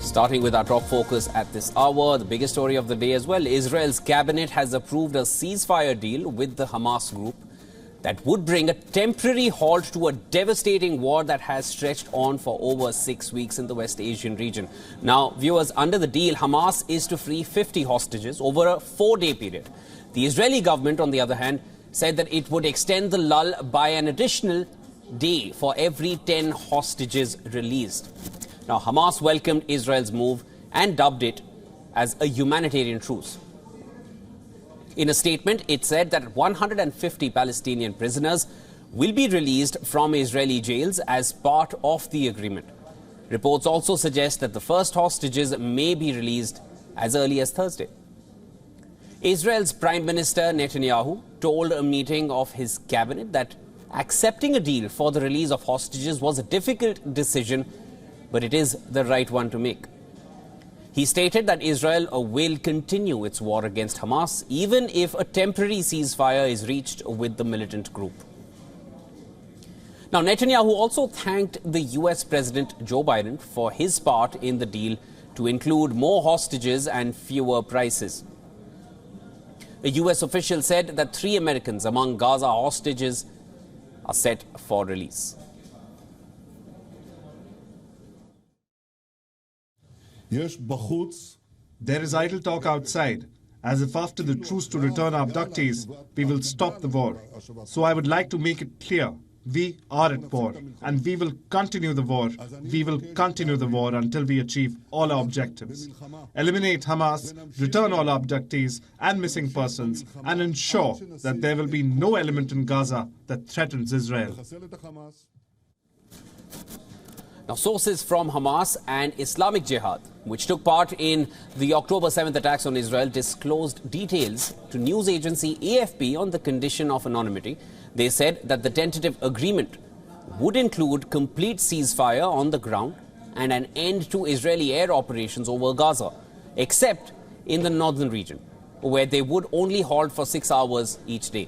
Starting with our top focus at this hour, the biggest story of the day as well. Israel's cabinet has approved a ceasefire deal with the Hamas group that would bring a temporary halt to a devastating war that has stretched on for over 6 weeks in the West Asian region. Now, viewers, under the deal, Hamas is to free 50 hostages over a 4-day period. The Israeli government, on the other hand, said that it would extend the lull by an additional day for every 10 hostages released. Now, Hamas welcomed Israel's move and dubbed it as a humanitarian truce. In a statement, it said that 150 Palestinian prisoners will be released from Israeli jails as part of the agreement. Reports also suggest that the first hostages may be released as early as Thursday. Israel's Prime Minister Netanyahu told a meeting of his cabinet that accepting a deal for the release of hostages was a difficult decision, but it is the right one to make. He stated that Israel will continue its war against Hamas even if a temporary ceasefire is reached with the militant group. Now, Netanyahu also thanked the US President Joe Biden for his part in the deal to include more hostages and fewer prices. A US official said that 3 Americans among Gaza hostages are set for release. There is idle talk outside, as if after the truce to return our abductees, we will stop the war. So I would like to make it clear, we are at war, and we will continue the war. We will continue the war until we achieve all our objectives. Eliminate Hamas, return all abductees and missing persons, and ensure that there will be no element in Gaza that threatens Israel. Now, sources from Hamas and Islamic Jihad, which took part in the October 7th attacks on Israel, disclosed details to news agency AFP on the condition of anonymity. They said that the tentative agreement would include complete ceasefire on the ground and an end to Israeli air operations over Gaza, except in the northern region, where they would only halt for 6 hours each day.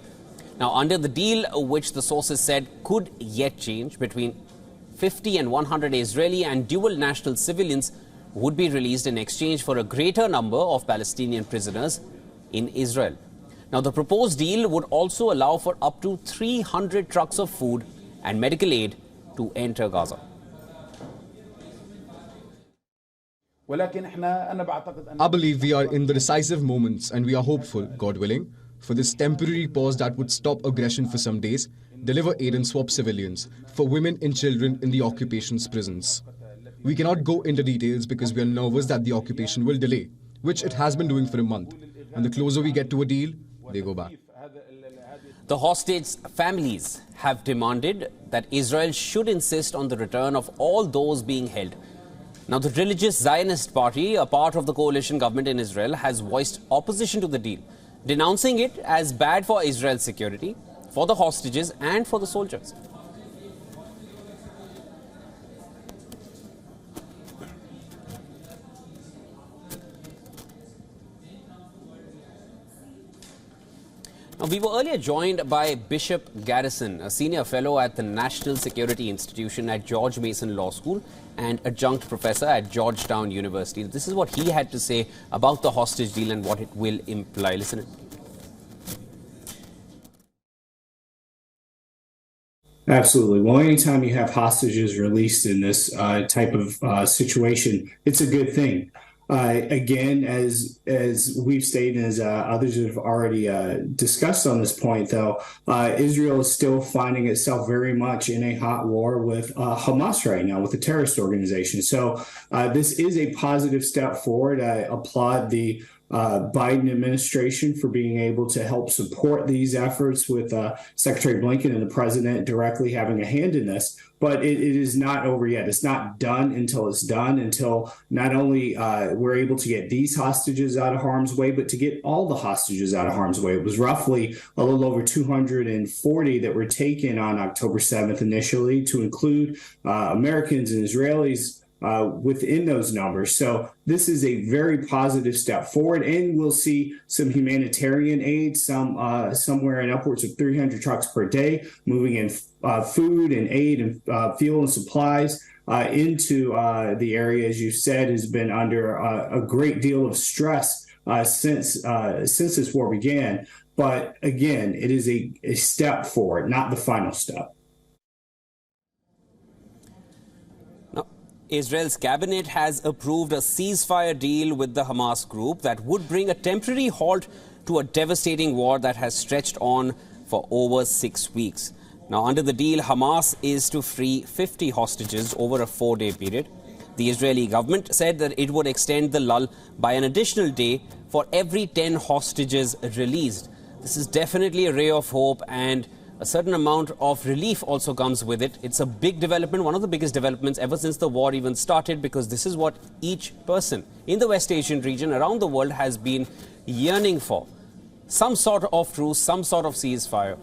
Now, under the deal, which the sources said could yet change, between 50 and 100 Israeli and dual national civilians would be released in exchange for a greater number of Palestinian prisoners in Israel. Now, the proposed deal would also allow for up to 300 trucks of food and medical aid to enter Gaza. I believe we are in the decisive moments, and we are hopeful, God willing, for this temporary pause that would stop aggression for some days, deliver aid and swap civilians, for women and children in the occupation's prisons. We cannot go into details because we are nervous that the occupation will delay, which it has been doing for a month. And the closer we get to a deal, they go back. The hostage families have demanded that Israel should insist on the return of all those being held. Now, the religious Zionist party, a part of the coalition government in Israel, has voiced opposition to the deal, denouncing it as bad for Israel's security, for the hostages and for the soldiers. Now, we were earlier joined by Bishop Garrison, a senior fellow at the National Security Institution at George Mason Law School and adjunct professor at Georgetown University. This is what he had to say about the hostage deal and what it will imply. Listen in. Absolutely. Well, anytime you have hostages released in this type of situation, it's a good thing. Again, as we've stated, as others have already discussed on this point, though, Israel is still finding itself very much in a hot war with Hamas right now, with the terrorist organization. So this is a positive step forward. I applaud the Biden administration for being able to help support these efforts with Secretary Blinken and the president directly having a hand in this. But it is not over yet. It's not done until it's done, until not only we're able to get these hostages out of harm's way, but to get all the hostages out of harm's way. It was roughly a little over 240 that were taken on October 7th initially, to include Americans and Israelis within those numbers. So this is a very positive step forward, and we'll see some humanitarian aid, somewhere in upwards of 300 trucks per day, moving in food and aid and fuel and supplies into the area, as you said, has been under a great deal of stress since this war began. But again, it is a step forward, not the final step. Now, Israel's cabinet has approved a ceasefire deal with the Hamas group that would bring a temporary halt to a devastating war that has stretched on for over 6 weeks. Now, under the deal, Hamas is to free 50 hostages over a 4-day period. The Israeli government said that it would extend the lull by an additional day for every 10 hostages released. This is definitely a ray of hope, and a certain amount of relief also comes with it. It's a big development, one of the biggest developments ever since the war even started, because this is what each person in the West Asian region, around the world, has been yearning for. Some sort of truce, some sort of ceasefire.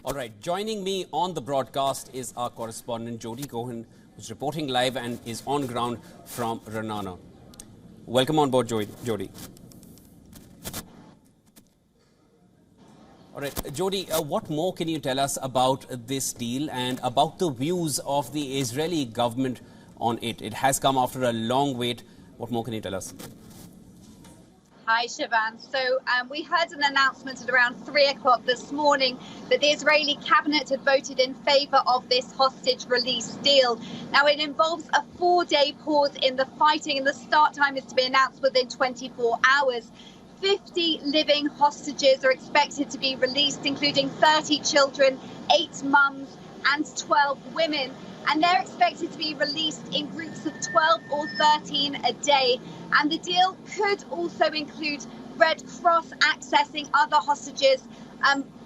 All right, joining me on the broadcast is our correspondent Jody Cohen, who's reporting live and is on ground from Renana. Welcome on board, Jody. All right, Jody, what more can you tell us about this deal and about the views of the Israeli government on it? It has come after a long wait. What more can you tell us? Hi, Shivan. So we heard an announcement at around 3 o'clock this morning that the Israeli cabinet had voted in favour of this hostage release deal. Now, it involves a 4-day pause in the fighting, and the start time is to be announced within 24 hours. 50 living hostages are expected to be released, including 30 children, 8 mums and 12 women. And they're expected to be released in groups of 12 or 13 a day. And the deal could also include Red Cross accessing other hostages.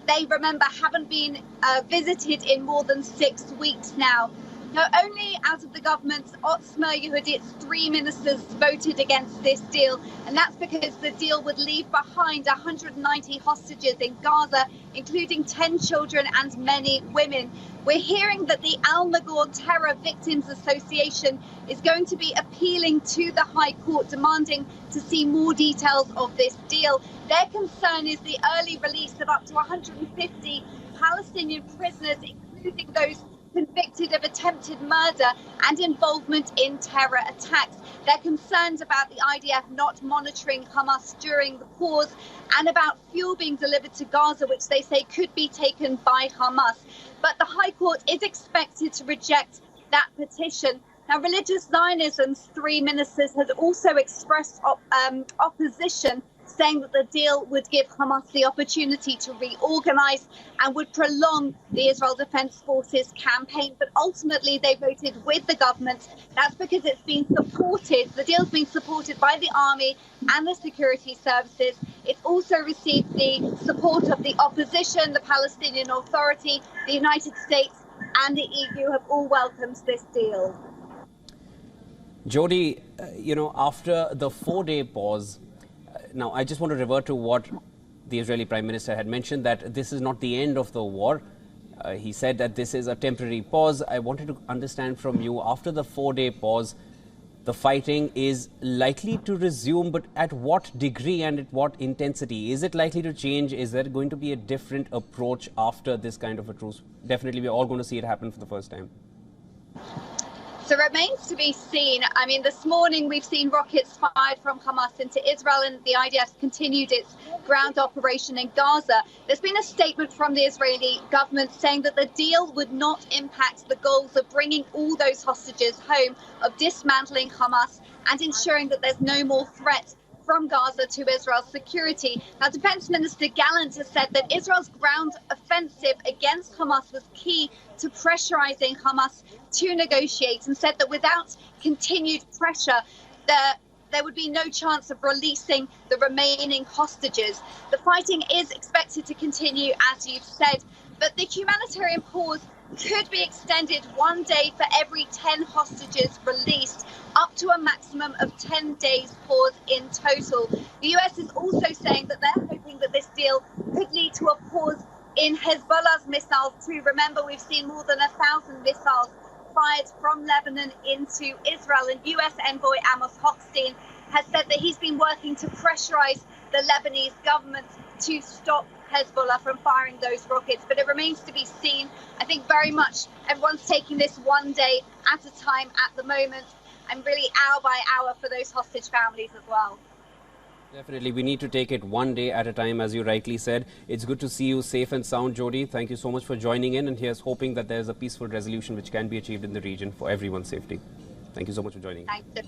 They, remember, haven't been visited in more than 6 weeks now. Now, only out of the government's Otzma Yehudit's 3 ministers voted against this deal, and that's because the deal would leave behind 190 hostages in Gaza, including 10 children and many women. We're hearing that the Al-Nagor Terror Victims Association is going to be appealing to the High Court, demanding to see more details of this deal. Their concern is the early release of up to 150 Palestinian prisoners, including those convicted of attempted murder and involvement in terror attacks. They're concerned about the IDF not monitoring Hamas during the pause and about fuel being delivered to Gaza, which they say could be taken by Hamas. But the High Court is expected to reject that petition. Now, Religious Zionism's 3 ministers had also expressed opposition, saying that the deal would give Hamas the opportunity to reorganize and would prolong the Israel Defense Forces campaign. But ultimately, they voted with the government. That's because it's been supported. The deal's been supported by the army and the security services. It's also received the support of the opposition, the Palestinian Authority, the United States, and the EU have all welcomed this deal. Jody, after the 4-day pause, now, I just want to revert to what the Israeli Prime Minister had mentioned, that this is not the end of the war. He said that this is a temporary pause. I wanted to understand from you, after the 4-day pause, the fighting is likely to resume, but at what degree and at what intensity? Is it likely to change? Is there going to be a different approach after this kind of a truce? Definitely, we're all going to see it happen for the first time. So it remains to be seen. I mean, this morning we've seen rockets fired from Hamas into Israel, and the IDF continued its ground operation in Gaza. There's been a statement from the Israeli government saying that the deal would not impact the goals of bringing all those hostages home, of dismantling Hamas and ensuring that there's no more threat from Gaza to Israel's security. Now, Defense Minister Gallant has said that Israel's ground offensive against Hamas was key to pressurizing Hamas to negotiate, and said that without continued pressure, there would be no chance of releasing the remaining hostages. The fighting is expected to continue, as you've said, but the humanitarian pause could be extended 1 day for every 10 hostages released, up to a maximum of 10 days pause in total. The US is also saying that they're hoping that this deal could lead to a pause in Hezbollah's missiles too. Remember, we've seen more than 1,000 missiles fired from Lebanon into Israel, and US envoy Amos Hochstein has said that he's been working to pressurize the Lebanese government to stop Hezbollah from firing those rockets, but it remains to be seen. I think very much everyone's taking this 1 day at a time at the moment, and really hour by hour for those hostage families as well. Definitely, we need to take it 1 day at a time, as you rightly said. It's good to see you safe and sound, Jody. Thank you so much for joining in, and here's hoping that there's a peaceful resolution which can be achieved in the region for everyone's safety. Thank you so much for joining. Thank you.